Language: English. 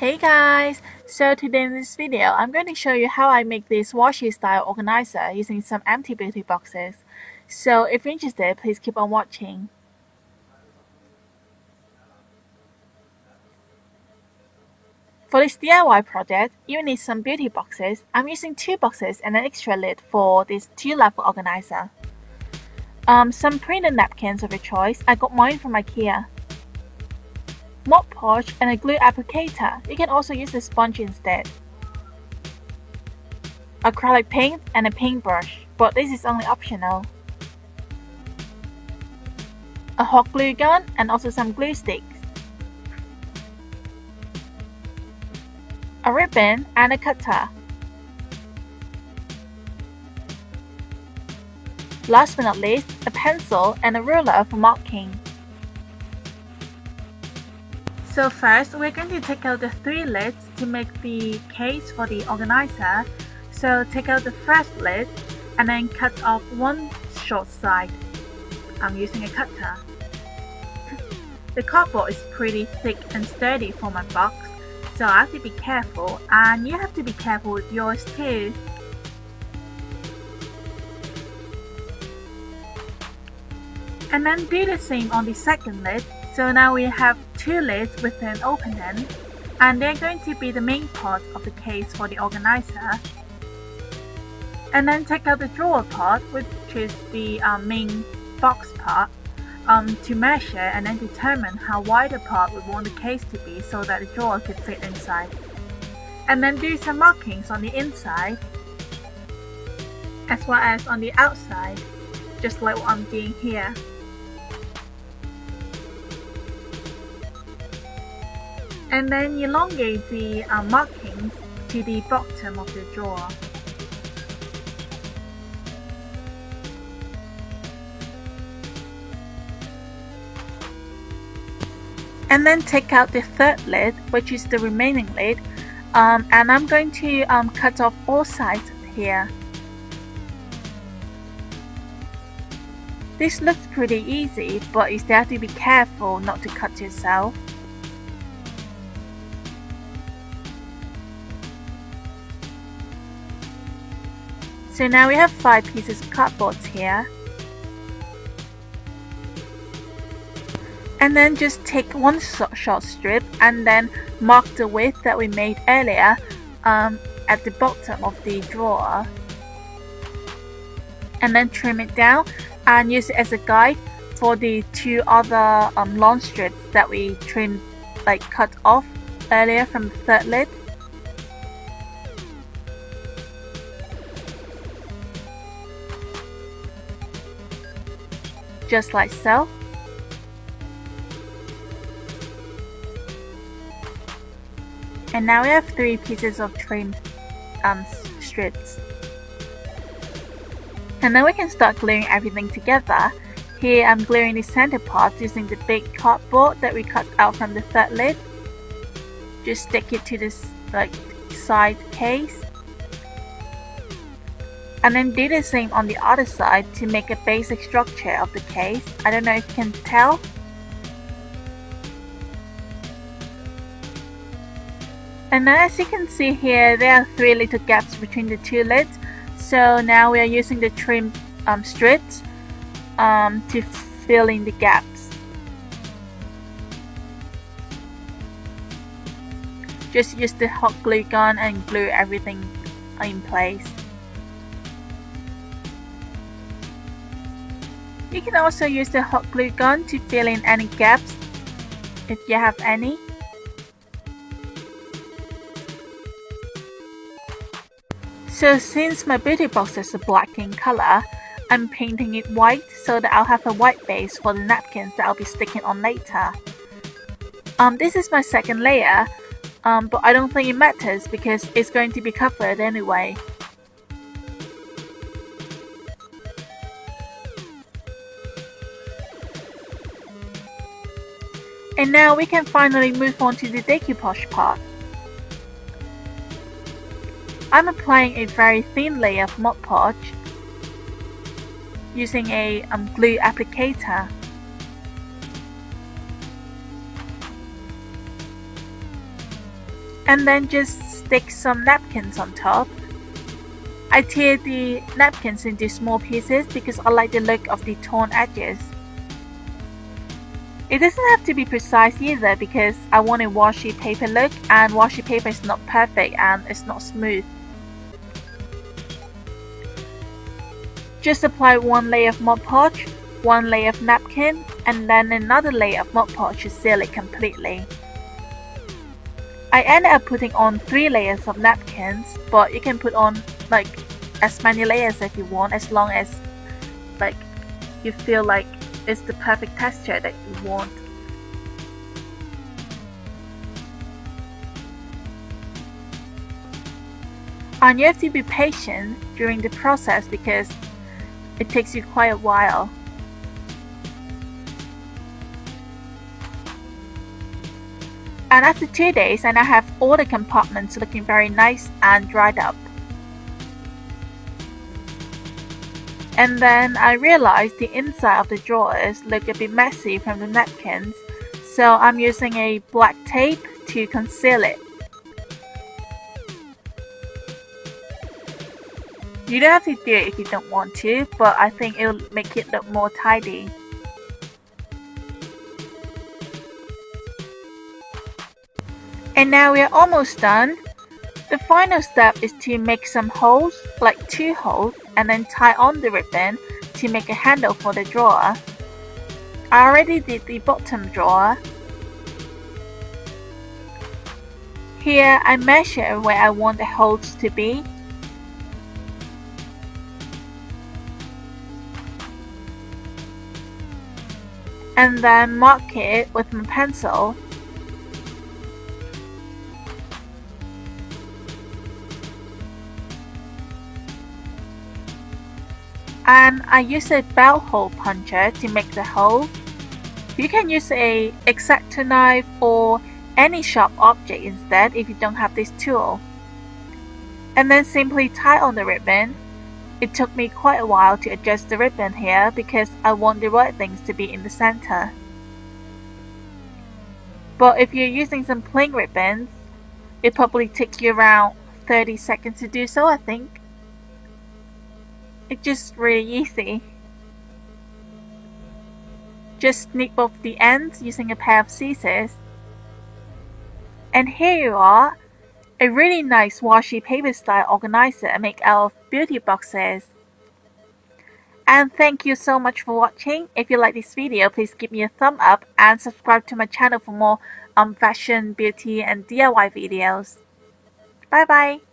Hey guys! So today in this video, I'm going to show you how I make this washi style organizer using some empty beauty boxes. So if you're interested, please keep on watching. For this DIY project, you need some beauty boxes. I'm using 2 boxes and an extra lid for this 2-level organizer. Some printed napkins of your choice. I got mine from IKEA. Mod Podge and a glue applicator. You can also use a sponge instead. Acrylic paint and a paintbrush, but this is only optional. A hot glue gun and also some glue sticks. A ribbon and a cutter. Last but not least, a pencil and a ruler for marking. So first, we're going to take out the 3 lids to make the case for the organizer. So take out the first lid and then cut off one short side. I'm using a cutter. The cardboard is pretty thick and sturdy for my box, so I have to be careful, and you have to be careful with yours too. And then do the same on the second lid. So now we have 2 lids with an opening, and they're going to be the main part of the case for the organizer. And then take out the drawer part, which is the main box part, to measure and then determine how wide a part we want the case to be so that the drawer could fit inside. And then do some markings on the inside as well as on the outside, just like what I'm doing here. And then elongate the markings to the bottom of the drawer. And then take out the third lid, which is the remaining lid, and I'm going to cut off all sides here. This looks pretty easy, but you still have to be careful not to cut yourself. So now we have 5 pieces of cardboard here. And then just take one short strip and then mark the width that we made earlier at the bottom of the drawer. And then trim it down and use it as a guide for the 2 other long strips that we cut off earlier from the third lid. Just like so. And now we have 3 pieces of trimmed strips. And then we can start gluing everything together. Here I'm gluing the center part using the big cardboard that we cut out from the third lid. Just stick it to this side case. And then do the same on the other side to make a basic structure of the case. I don't know if you can tell. And now as you can see here, there are 3 little gaps between the 2 lids. So now we are using the trimmed strips to fill in the gaps. Just use the hot glue gun and glue everything in place. You can also use the hot glue gun to fill in any gaps if you have any. So since my beauty boxes are black in color, I'm painting it white so that I'll have a white base for the napkins that I'll be sticking on later. This is my second layer, but I don't think it matters because it's going to be covered anyway. And now we can finally move on to the decoupage part. I'm applying a very thin layer of Mod Podge using a glue applicator. and then just stick some napkins on top. I tear the napkins into small pieces because I like the look of the torn edges. It doesn't have to be precise either because I want a washi paper look, and washi paper is not perfect and it's not smooth. Just apply one layer of Mod Podge, one layer of napkin, and then another layer of Mod Podge to seal it completely. I ended up putting on 3 layers of napkins, but you can put on like as many layers as you want, as long as like you feel like it's the perfect texture that you want. And you have to be patient during the process because it takes you quite a while. And after 2 days, I now have all the compartments looking very nice and dried up. And then I realized the inside of the drawers look a bit messy from the napkins, so I'm using a black tape to conceal it. You don't have to do it if you don't want to, but I think it'll make it look more tidy. And now we are almost done. The final step is to make some holes, like 2 holes, and then tie on the ribbon to make a handle for the drawer. I already did the bottom drawer. Here I measure where I want the holes to be. And then mark it with my pencil. And I use a bell hole puncher to make the hole. You can use a X-Acto knife or any sharp object instead if you don't have this tool. And then simply tie on the ribbon. It took me quite a while to adjust the ribbon here because I want the right things to be in the center. But if you're using some plain ribbons, it probably takes you around 30 seconds to do so, I think. It's just really easy. Just snip off the ends using a pair of scissors. And here you are, a really nice washi paper style organizer made out of beauty boxes. And thank you so much for watching. If you like this video, please give me a thumb up and subscribe to my channel for more fashion, beauty and DIY videos. Bye bye!